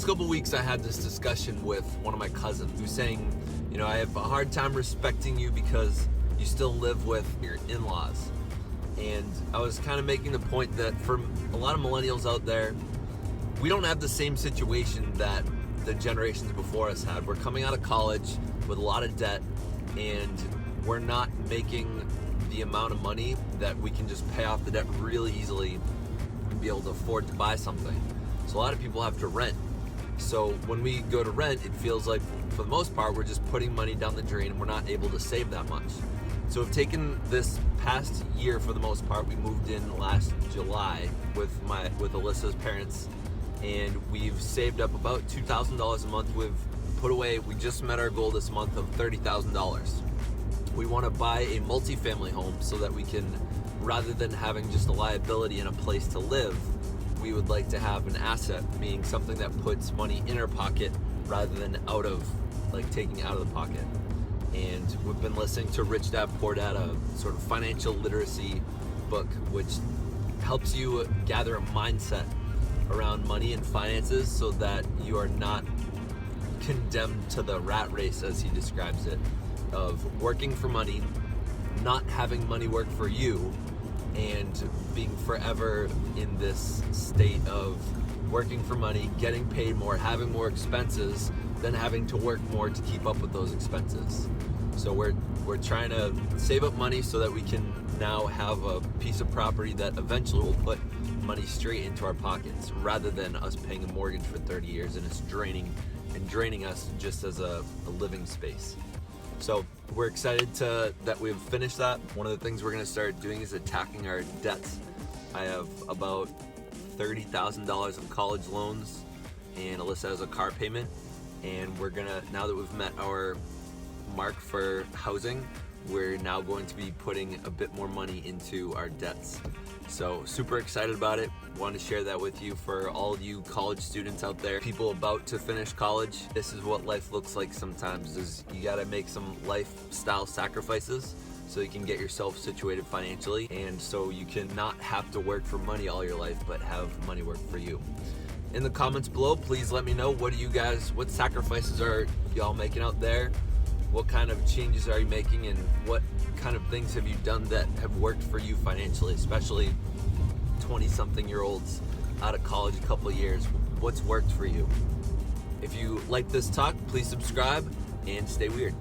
last couple weeks I had this discussion with one of my cousins who's saying, I have a hard time respecting you because you still live with your in-laws. And I was kind of making the point that for a lot of millennials out there, we don't have the same situation that the generations before us had. We're coming out of college with a lot of debt, and we're not making the amount of money that we can just pay off the debt really easily and be able to afford to buy something. So a lot of people have to rent. So when we go to rent, it feels like for the most part, we're just putting money down the drain and we're not able to save that much. So we've taken this past year, for the most part, we moved in last July with Alyssa's parents, and we've saved up about $2,000 a month. We've put away, we just met our goal this month of $30,000. We want to buy a multifamily home so that we can, rather than having just a liability and a place to live, we would like to have an asset, meaning something that puts money in our pocket rather than taking out of the pocket. And we've been listening to Rich Dad Poor Dad, a sort of financial literacy book, which helps you gather a mindset around money and finances so that you are not condemned to the rat race, as he describes it, of working for money, not having money work for you, and being forever in this state of working for money, getting paid more, having more expenses, then having to work more to keep up with those expenses. So we're trying to save up money so that we can now have a piece of property that eventually will put money straight into our pockets, rather than us paying a mortgage for 30 years and it's draining us just as a living space. So we're excited that we've finished that. One of the things we're going to start doing is attacking our debts. I have about $30,000 in college loans, and Alyssa has a car payment. And we're gonna, now that we've met our mark for housing, we're now going to be putting a bit more money into our debts. So super excited about it. Want to share that with you for all you college students out there, people about to finish college. This is what life looks like sometimes, is you gotta make some lifestyle sacrifices so you can get yourself situated financially, and so you can not have to work for money all your life, but have money work for you. In the comments below, please let me know, what sacrifices are y'all making out there? What kind of changes are you making, and what kind of things have you done that have worked for you financially, especially 20-something-year-olds out of college a couple of years? What's worked for you? If you like this talk, please subscribe and stay weird.